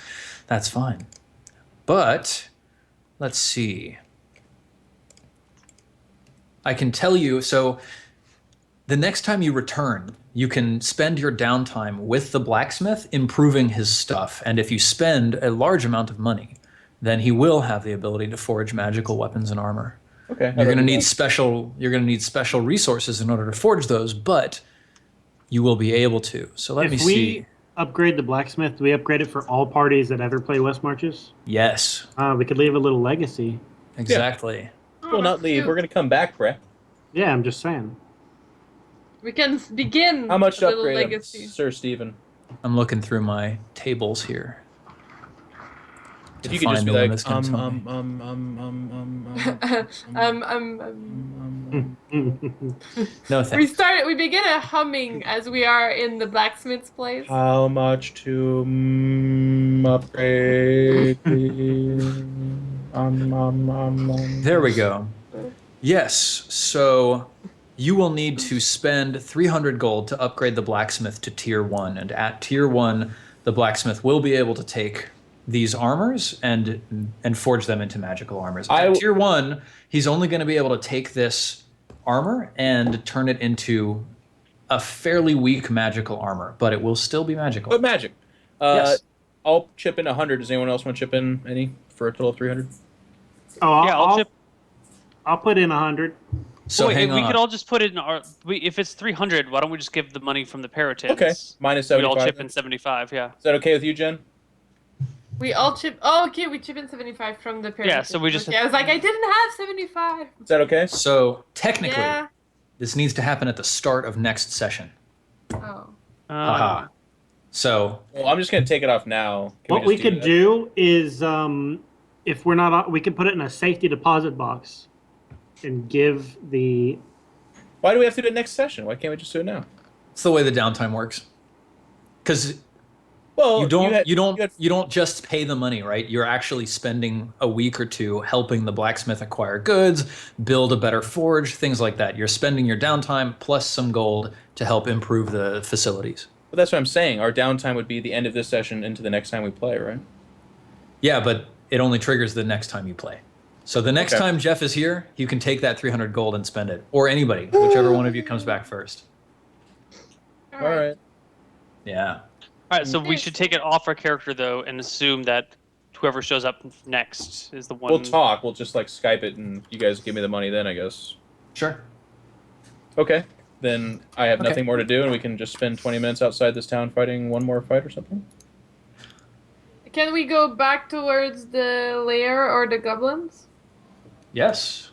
Speaker 1: That's fine. But let's see. I can tell you, so the next time you return, you can spend your downtime with the blacksmith improving his stuff. And if you spend a large amount of money, then he will have the ability to forge magical weapons and armor.
Speaker 4: Okay.
Speaker 1: You're going to need special resources in order to forge those, but you will be able to. So let me
Speaker 3: If we
Speaker 1: see.
Speaker 3: upgrade the blacksmith, do we upgrade it for all parties that ever play West Marches?
Speaker 1: Yes,
Speaker 3: We could leave a little legacy.
Speaker 1: exactly.
Speaker 4: We'll not leave. We're going to come back, Brett.
Speaker 3: Yeah, I'm just saying.
Speaker 2: We can begin.
Speaker 4: How much
Speaker 2: a
Speaker 4: to
Speaker 2: little
Speaker 4: upgrade him,
Speaker 2: legacy.
Speaker 4: Sir Stephen?
Speaker 1: I'm looking through my tables here.
Speaker 4: If
Speaker 1: to
Speaker 4: you could just
Speaker 1: find
Speaker 4: be
Speaker 1: the one
Speaker 4: like,
Speaker 1: that's gonna tell me. No thanks.
Speaker 2: We begin a humming as we are in the blacksmith's place.
Speaker 4: How much to upgrade?
Speaker 1: There we go. Yes, so you will need to spend 300 gold to upgrade the blacksmith to tier 1, and at tier 1, the blacksmith will be able to take these armors and forge them into magical armors. At tier 1, he's only going to be able to take this armor and turn it into a fairly weak magical armor, but it will still be magical.
Speaker 4: But magic.
Speaker 1: Yes.
Speaker 4: I'll chip in 100. Does anyone else want to chip in any for a total of 300?
Speaker 3: Oh,
Speaker 5: Yeah, I'll chip.
Speaker 3: I'll put in 100.
Speaker 1: So
Speaker 5: Wait,
Speaker 1: hang
Speaker 5: we
Speaker 1: on.
Speaker 5: could all just put it in our. If it's 300, why don't we just give the money from the Peritins?
Speaker 4: Okay. Minus
Speaker 5: We
Speaker 4: 75.
Speaker 5: all chip in 75. Yeah.
Speaker 4: Is that okay with you, Jen?
Speaker 2: We all chip. Oh, okay. We chip in 75 from the parent.
Speaker 5: Yeah, so we just-
Speaker 2: Okay, I was like, I didn't have 75.
Speaker 4: Is that okay?
Speaker 1: So technically,
Speaker 2: Yeah.
Speaker 1: this needs to happen at the start of next session.
Speaker 2: Oh.
Speaker 1: Haha. So
Speaker 4: Well, I'm just going to take it off now. Can
Speaker 3: What we
Speaker 4: just do
Speaker 3: could
Speaker 4: that?
Speaker 3: do is, if we're not, we could put it in a safety deposit box and give the.
Speaker 4: Why do we have to do it next session? Why can't we just do it now?
Speaker 1: it's the way the downtime works. Because
Speaker 4: Well,
Speaker 1: you don't
Speaker 4: had-
Speaker 1: you don't just pay the money, right? You're actually spending a week or two helping the blacksmith acquire goods, build a better forge, things like that. You're spending your downtime plus some gold to help improve the facilities.
Speaker 4: But that's what I'm saying. Our downtime would be the end of this session into the next time we play, right?
Speaker 1: Yeah, but it only triggers the next time you play. So the next
Speaker 4: Okay.
Speaker 1: time Jeff is here, you can take that 300 gold and spend it, or anybody, whichever one of you comes back first.
Speaker 4: All right.
Speaker 1: Yeah.
Speaker 5: All right, so we should take it off our character though, and assume that whoever shows up next is the one.
Speaker 4: We'll talk. We'll just like Skype it, and you guys give me the money then, I guess.
Speaker 1: Sure.
Speaker 4: Okay. Then I have
Speaker 1: Okay.
Speaker 4: nothing more to do, and we can just spend 20 minutes outside this town fighting one more fight or something.
Speaker 2: Can we go back towards the lair or the goblins?
Speaker 1: Yes.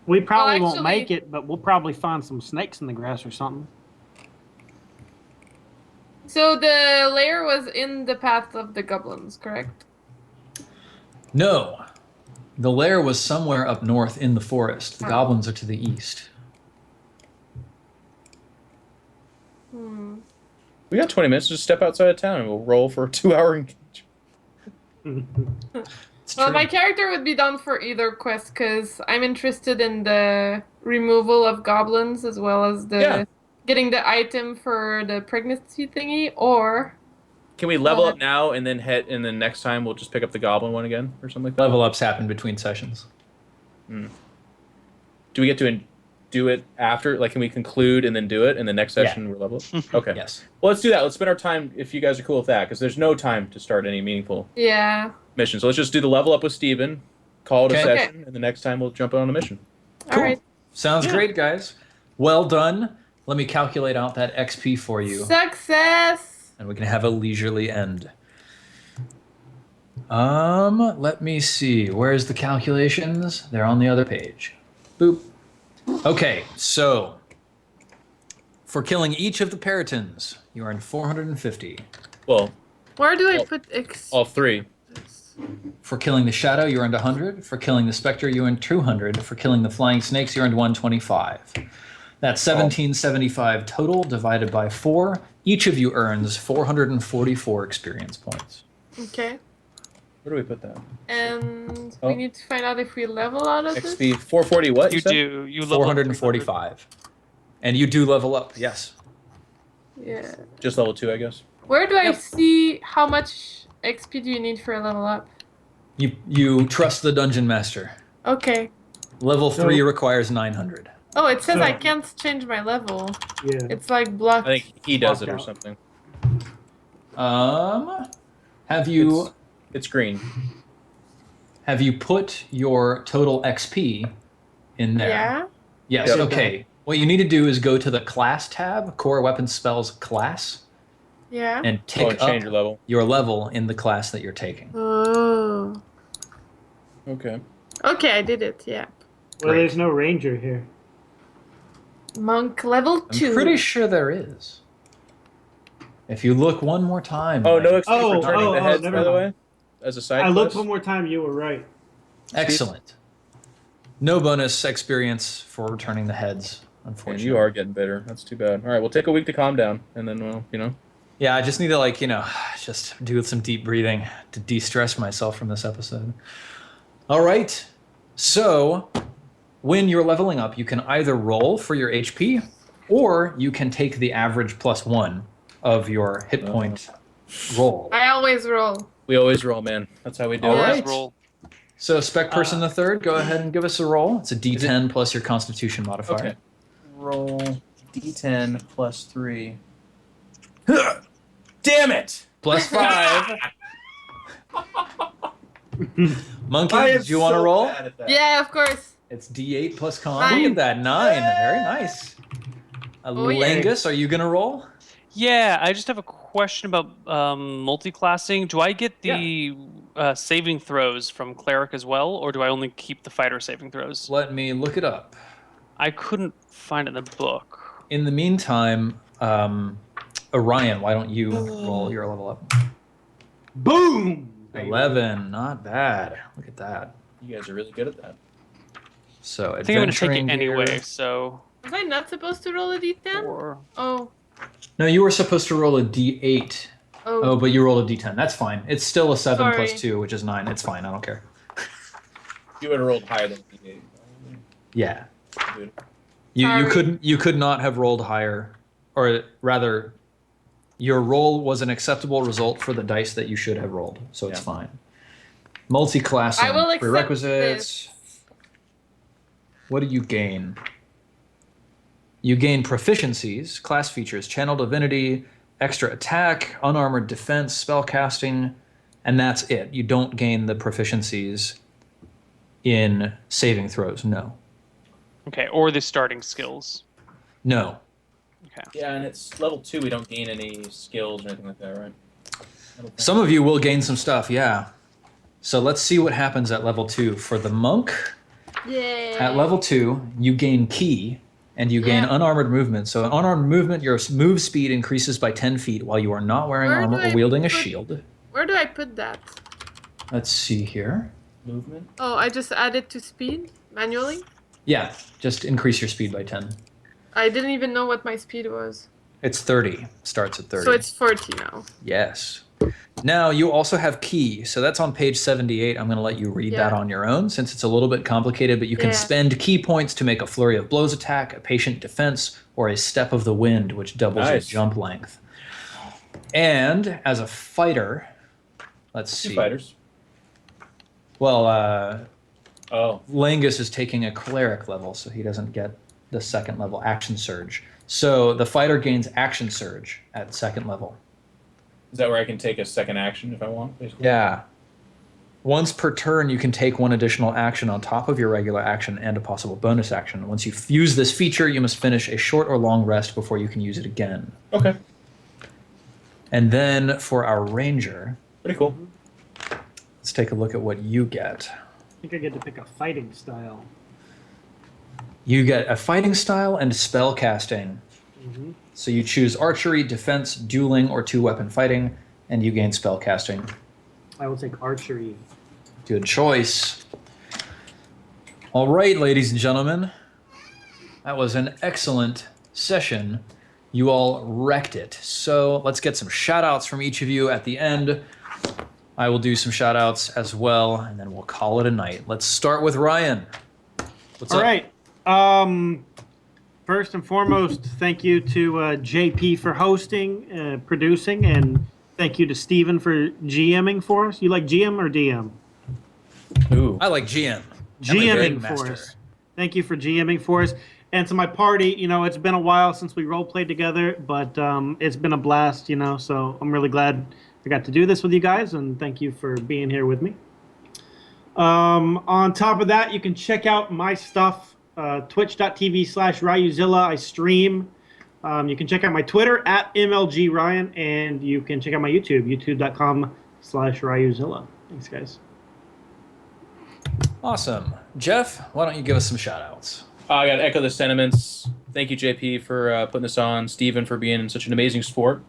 Speaker 3: We probably
Speaker 2: Well,
Speaker 3: won't make it, but we'll probably find some snakes in the grass or something.
Speaker 2: So the lair was in the path of the goblins, correct?
Speaker 1: No. The lair was somewhere up north in the forest. The
Speaker 2: Oh.
Speaker 1: goblins are to the east.
Speaker 4: We got 20 minutes. Just step outside of town, and we'll roll for a 2-hour engagement.
Speaker 1: It's
Speaker 2: Well,
Speaker 1: true.
Speaker 2: my character would be down for either quest because I'm interested in the removal of goblins as well as the
Speaker 4: Yeah.
Speaker 2: getting the item for the pregnancy thingy, or
Speaker 4: Can we level up now and then head, and then next time we'll just pick up the goblin one again or something like that?
Speaker 1: Level ups happen between sessions.
Speaker 4: Do we get to do it after? Like, can we conclude and then do it, and the next session we're level up? Okay.
Speaker 1: Yes.
Speaker 4: Well, let's do that. Let's spend our time, if you guys are cool with that, because there's no time to start any meaningful
Speaker 2: yeah.
Speaker 4: mission. So let's just do the level up with Steven, call it a
Speaker 1: Okay.
Speaker 4: session, and the next time we'll jump on a mission.
Speaker 2: All right.
Speaker 1: Sounds great, guys. Well done. Let me calculate out that XP for you,
Speaker 2: Success.
Speaker 1: and we can have a leisurely end. Let me see. Where's the calculations? They're on the other page. Boop. Okay, so for killing each of the Peritins, you earn 450.
Speaker 4: Well,
Speaker 2: Where do I
Speaker 4: Well,
Speaker 2: put X?
Speaker 4: all three.
Speaker 1: For killing the Shadow, you earned 100. For killing the Spectre, you earned 200. For killing the Flying Snakes, you earned 125. That's 1775 total divided by 4. Each of you earns 444 experience points.
Speaker 2: Okay.
Speaker 4: Where do we put that?
Speaker 2: And
Speaker 4: Oh.
Speaker 2: we need to find out if we level out of this.
Speaker 4: XP 440 what?
Speaker 5: You
Speaker 4: said?
Speaker 5: do. You level up
Speaker 1: 445. And you do level up, yes.
Speaker 2: Yeah.
Speaker 4: Just level 2, I guess.
Speaker 2: Where do I
Speaker 1: Yep.
Speaker 2: see how much XP do you need for a level up?
Speaker 1: You trust the dungeon master.
Speaker 2: Okay.
Speaker 1: Level
Speaker 3: So-
Speaker 1: 3 requires 900.
Speaker 2: Oh, it says
Speaker 3: So-
Speaker 2: I can't change my level.
Speaker 3: Yeah.
Speaker 2: It's like blocked.
Speaker 4: I think he does it or
Speaker 3: Locked out.
Speaker 4: something.
Speaker 1: Have you
Speaker 4: It's green.
Speaker 1: put your total XP in there?
Speaker 2: Yeah.
Speaker 1: Yes.
Speaker 4: Yep.
Speaker 1: Okay. What you need to do is go to the class tab, Core Weapon Spells class,
Speaker 2: Yeah.
Speaker 1: and
Speaker 4: Oh,
Speaker 1: tick
Speaker 4: and change
Speaker 1: up
Speaker 4: your level.
Speaker 1: your level in the class that you're taking.
Speaker 2: Oh.
Speaker 4: Okay.
Speaker 2: Okay, I did it. Yeah.
Speaker 3: Well,
Speaker 1: Great.
Speaker 3: there's no ranger here.
Speaker 2: Monk level
Speaker 1: I'm
Speaker 2: 2.
Speaker 1: pretty sure there is. If you look one more time.
Speaker 4: Oh,
Speaker 1: like-
Speaker 4: no XP
Speaker 3: Oh,
Speaker 4: for turning
Speaker 3: oh,
Speaker 4: the
Speaker 3: oh,
Speaker 4: heads,
Speaker 3: never
Speaker 4: by the
Speaker 3: mind.
Speaker 4: way? As a side
Speaker 3: I looked
Speaker 4: quest?
Speaker 3: one more time. You were right.
Speaker 1: Excellent. No bonus experience for returning the heads,
Speaker 4: Man,
Speaker 1: unfortunately.
Speaker 4: you are getting bitter. That's too bad. All right, we'll take a week to calm down, and then we'll.
Speaker 1: Yeah, I just need to just do some deep breathing to de-stress myself from this episode. All right. So, when you're leveling up, you can either roll for your HP, or you can take the average +1 of your hit point roll.
Speaker 2: I always roll.
Speaker 4: We always roll, man. That's how we do
Speaker 1: All
Speaker 4: it.
Speaker 1: right.
Speaker 5: Roll.
Speaker 1: So, Spec Person the Third, go ahead and give us a roll. It's a D10 plus your Constitution modifier.
Speaker 4: Okay. Roll D10 plus 3. Damn it!
Speaker 1: +5. Monkey, did you want to roll?
Speaker 2: Yeah, of course.
Speaker 1: It's D8 plus con.
Speaker 2: 9.
Speaker 1: Look at that, 9. Very nice.
Speaker 2: Oh, yeah.
Speaker 1: Langus, are you gonna roll?
Speaker 5: Yeah, I just have a question about multi-classing. Do I get the saving throws from cleric as well, or do I only keep the fighter saving throws?
Speaker 1: Let me look it up.
Speaker 5: I couldn't find it in the book.
Speaker 1: In the meantime, Orion, why don't you roll your level up?
Speaker 3: Boom.
Speaker 1: 11, not bad. Look at that.
Speaker 4: You guys are really good at that.
Speaker 1: So
Speaker 5: I think I'm going to take it
Speaker 1: adventuring
Speaker 5: anyway,
Speaker 1: gear.
Speaker 5: so...
Speaker 2: Was I not supposed to roll a d10?
Speaker 5: Or...
Speaker 2: Oh.
Speaker 1: No, you were supposed to roll a D8.
Speaker 2: Oh.
Speaker 1: Oh, but you rolled a D10. That's fine. It's still a 7
Speaker 2: Sorry.
Speaker 1: plus 2, which is 9. It's fine. I don't care.
Speaker 4: You would have rolled higher than D8.
Speaker 1: Yeah.
Speaker 4: Dude.
Speaker 1: You
Speaker 2: Sorry.
Speaker 1: could not have rolled higher, or rather, your roll was an acceptable result for the dice that you should have rolled, so it's
Speaker 4: Yeah.
Speaker 1: fine. Multi-classing
Speaker 2: I will accept
Speaker 1: prerequisites.
Speaker 2: this.
Speaker 1: What do you gain? You gain proficiencies, class features, channel divinity, extra attack, unarmored defense, spell casting, and that's it. You don't gain the proficiencies in saving throws. No.
Speaker 5: Okay, or the starting skills.
Speaker 1: No.
Speaker 5: Okay.
Speaker 4: Yeah, and it's level 2. We don't gain any skills or anything like that, right? I don't think.
Speaker 1: Some of you will gain some stuff, yeah. So let's see what happens at level 2. For the monk,
Speaker 2: Yeah.
Speaker 1: at level 2, you gain key and you gain
Speaker 2: Yeah.
Speaker 1: unarmored movement. So unarmored movement, your move speed increases by 10 feet while you are not wearing
Speaker 2: Where
Speaker 1: armor
Speaker 2: do
Speaker 1: or
Speaker 2: I
Speaker 1: wielding a
Speaker 2: put-
Speaker 1: shield.
Speaker 2: Where do I put that?
Speaker 1: Let's see here.
Speaker 4: Movement?
Speaker 2: Oh, I just added to speed manually?
Speaker 1: Yeah, just increase your speed by 10.
Speaker 2: I didn't even know what my speed was.
Speaker 1: It's 30. Starts at 30.
Speaker 2: So it's 40 now.
Speaker 1: Yes. Now you also have key. So that's on page 78. I'm going to let you read that
Speaker 2: Yeah.
Speaker 1: on your own since it's a little bit complicated, but you can
Speaker 2: Yeah.
Speaker 1: spend key points to make a flurry of blows attack, a patient defense, or a step of the wind, which doubles your
Speaker 4: Nice.
Speaker 1: jump length. And as a fighter, let's see.
Speaker 4: Two fighters.
Speaker 1: Well,
Speaker 4: Oh.
Speaker 1: Langus is taking a cleric level, so he doesn't get the second level action surge. So the fighter gains action surge at second level.
Speaker 4: Is that where I can take a second action if I want, basically?
Speaker 1: Yeah. Once per turn, you can take one additional action on top of your regular action and a possible bonus action. Once you use this feature, you must finish a short or long rest before you can use it again.
Speaker 4: Okay.
Speaker 1: And then for our ranger,
Speaker 4: Pretty cool.
Speaker 1: let's take a look at what you get.
Speaker 3: I think I get to pick a fighting style.
Speaker 1: You get a fighting style and spell casting.
Speaker 3: Mm-hmm.
Speaker 1: So you choose archery, defense, dueling, or two-weapon fighting, and you gain spell casting.
Speaker 3: I will take archery.
Speaker 1: Good choice. All right, ladies and gentlemen. That was an excellent session. You all wrecked it. So let's get some shout-outs from each of you at the end. I will do some shout-outs as well, and then we'll call it a night. Let's start with Ryan. What's
Speaker 3: All
Speaker 1: up?
Speaker 3: right. First and foremost, thank you to JP for hosting, producing, and thank you to Steven for GMing for us. You like GM or DM?
Speaker 4: Ooh.
Speaker 1: I like GM.
Speaker 3: GMing
Speaker 1: Master.
Speaker 3: for us. Thank you for GMing for us. And to my party, it's been a while since we role played together, but it's been a blast, so I'm really glad I got to do this with you guys, and thank you for being here with me. On top of that, you can check out my stuff, twitch.tv/RyuZilla. I stream. You can check out my Twitter at MLGRyan, and you can check out my YouTube, youtube.com/RyuZilla. Thanks, guys.
Speaker 1: Awesome. Jeff, why don't you give us some shout-outs?
Speaker 4: I got to echo the sentiments. Thank you, JP, for putting this on. Steven for being such an amazing sport.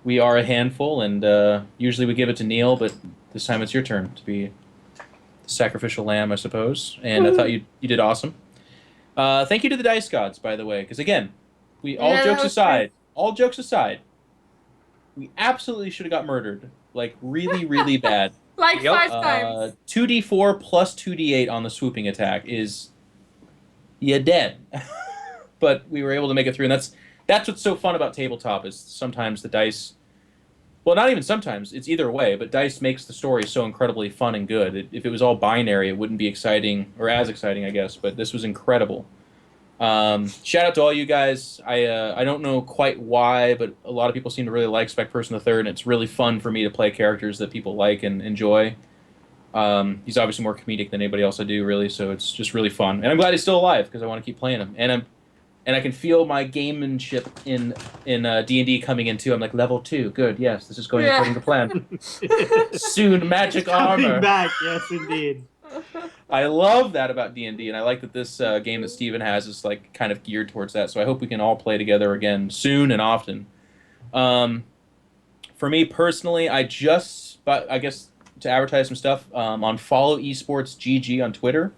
Speaker 4: We are a handful, and usually we give it to Neil, but this time it's your turn to be the sacrificial lamb, I suppose. And I thought you did awesome. Thank you to the Dice Gods, by the way, because again, all jokes aside, we absolutely should have got murdered, like really, really bad.
Speaker 2: Like 5 times.
Speaker 4: 2d4 plus 2d8 on the swooping attack is you're dead. But we were able to make it through, and that's what's so fun about tabletop is sometimes the dice. Well, not even sometimes. It's either way, but dice makes the story so incredibly fun and good. If it was all binary, it wouldn't be exciting, or as exciting, I guess, but this was incredible. Shout out to all you guys. I don't know quite why, but a lot of people seem to really like Spec Person the Third, and it's really fun for me to play characters that people like and enjoy. He's obviously more comedic than anybody else I do, really, so it's just really fun. And I'm glad he's still alive, because I want to keep playing him. And I can feel my gamemanship in D&D coming in, too. I'm like, level 2, good, yes, this is going according to plan. Soon, magic armor.
Speaker 3: Coming back, yes, indeed.
Speaker 4: I love that about D&D, and I like that this game that Steven has is like kind of geared towards that, so I hope we can all play together again soon and often. For me personally, I guess to advertise some stuff, on Follow Esports GG on Twitter,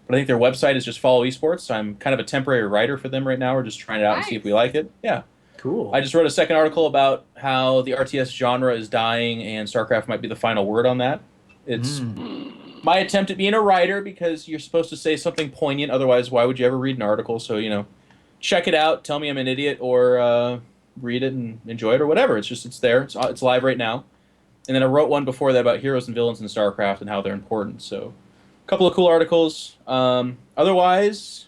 Speaker 4: but I think their website is just Follow Esports, so I'm kind of a temporary writer for them right now. We're just trying it out and see if we like it. Yeah.
Speaker 1: Cool.
Speaker 4: I just wrote a second article about how the RTS genre is dying, and StarCraft might be the final word on that. It's my attempt at being a writer, because you're supposed to say something poignant, otherwise why would you ever read an article? So, check it out, tell me I'm an idiot, or read it and enjoy it, or whatever. It's there. It's live right now. And then I wrote one before that about heroes and villains in StarCraft and how they're important. So, a couple of cool articles. Otherwise,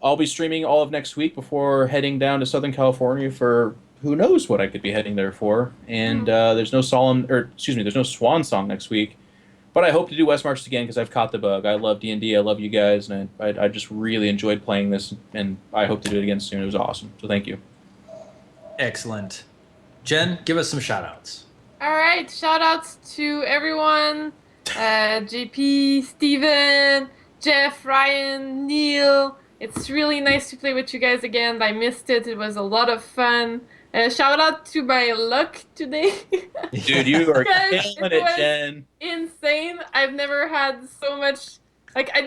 Speaker 4: I'll be streaming all of next week before heading down to Southern California for who knows what I could be heading there for. And there's no Swan Song next week. But I hope to do West Marches again, because I've caught the bug. I love D&D, I love you guys, and I just really enjoyed playing this, and I hope to do it again soon. It was awesome. So thank you.
Speaker 1: Excellent. Jen, give us some shout-outs.
Speaker 2: All right, shout outs to everyone. JP, Steven, Jeff, Ryan, Neil. It's really nice to play with you guys again. I missed it. It was a lot of fun. Shout out to my luck today.
Speaker 4: Dude, you are killing it, Jen.
Speaker 2: Insane. I've never had so much. Like, I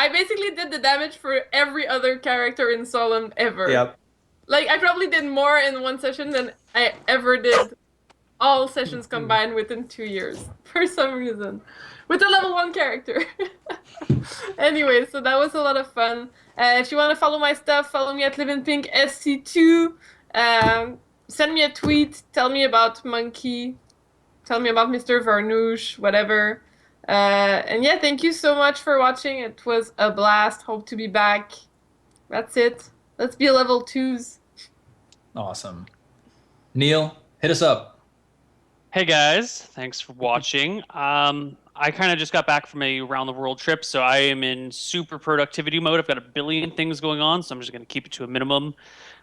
Speaker 2: basically did the damage for every other character in Solemn ever.
Speaker 1: Yep.
Speaker 2: Like, I probably did more in one session than I ever did all sessions combined within 2 years, for some reason. With a level 1 character. Anyway, so that was a lot of fun. If you want to follow my stuff, follow me at LivinPink SC2. Send me a tweet, tell me about Monkey, tell me about Mr. Varnouche, whatever. And yeah, thank you so much for watching. It was a blast. Hope to be back. That's it. Let's be level 2s.
Speaker 1: Awesome. Neil, hit us up.
Speaker 5: Hey guys, thanks for watching. I kind of just got back from a round the world trip, so I am in super productivity mode. I've got a billion things going on, so I'm just going to keep it to a minimum.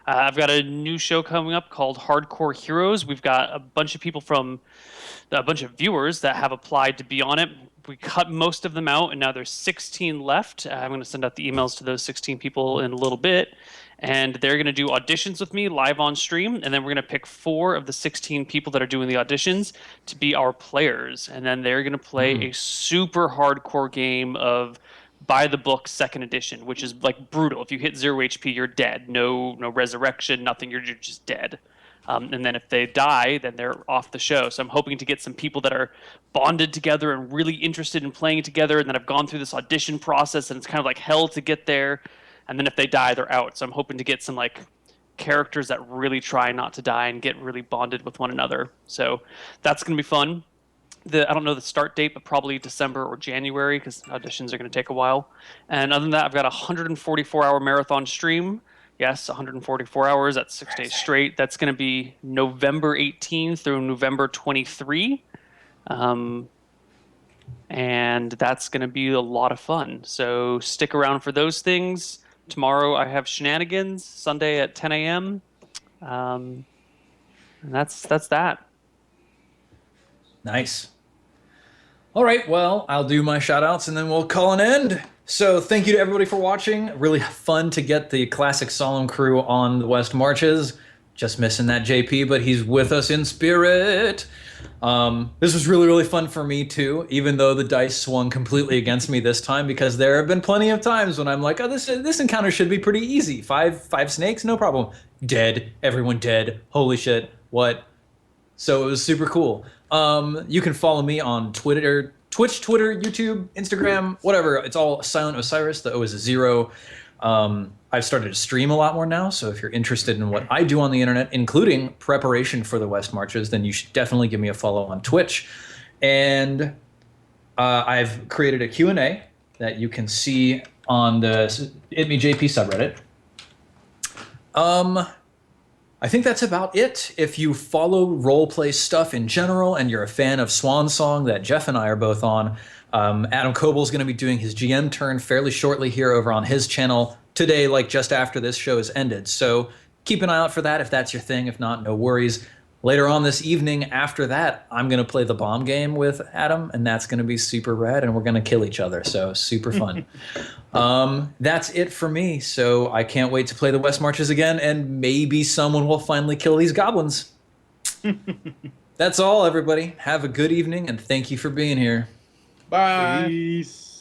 Speaker 5: I've got a new show coming up called Hardcore Heroes. We've got a bunch of viewers that have applied to be on it. We cut most of them out, and now there's 16 left. I'm going to send out the emails to those 16 people in a little bit, and they're going to do auditions with me live on stream, and then we're going to pick 4 of the 16 people that are doing the auditions to be our players, and then they're going to play a super hardcore game of by the book 2nd edition, which is like brutal. If you hit 0 HP, you're dead. No resurrection, nothing. You're just dead. And then if they die, then they're off the show. So I'm hoping to get some people that are bonded together and really interested in playing together, and that have gone through this audition process, and it's kind of like hell to get there. and then if they die, they're out. So I'm hoping to get some like characters that really try not to die and get really bonded with one another. So that's going to be fun. I don't know the start date, but probably December or January because auditions are going to take a while. And other than that, I've got a 144-hour marathon stream. Yes, 144 hours. That's 6 days straight. That's going to be November 18 through November 23. And that's going to be a lot of fun. So stick around for those things. Tomorrow I have shenanigans. Sunday at 10 a.m. And that's that.
Speaker 1: Nice. All right, well, I'll do my shout-outs and then we'll call an end. So thank you to everybody for watching. Really fun to get the classic Solemn crew on the West Marches. Just missing that JP, but he's with us in spirit. This was really, really fun for me too, even though the dice swung completely against me this time, because there have been plenty of times when I'm like, oh, this encounter should be pretty easy. Five snakes, no problem. Dead, everyone dead. Holy shit, what? So it was super cool. You can follow me on Twitter, Twitch, Twitter, YouTube, Instagram, whatever. It's all Silent Osiris. The O is a 0. I've started to stream a lot more now, so if you're interested in what I do on the internet, including preparation for the West Marches, then you should definitely give me a follow on Twitch. And I've created a Q&A that you can see on the itmeJP subreddit. I think that's about it. If you follow roleplay stuff in general and you're a fan of Swan Song that Jeff and I are both on, Adam Kobel's going to be doing his GM turn fairly shortly here over on his channel today, like just after this show is ended. So keep an eye out for that if that's your thing. If not, no worries. Later on this evening after that, I'm going to play the bomb game with Adam, and that's going to be super rad, and we're going to kill each other. So super fun. That's it for me. So I can't wait to play the West Marches again, and maybe someone will finally kill these goblins. That's all, everybody. Have a good evening, and thank you for being here.
Speaker 4: Bye.
Speaker 3: Peace.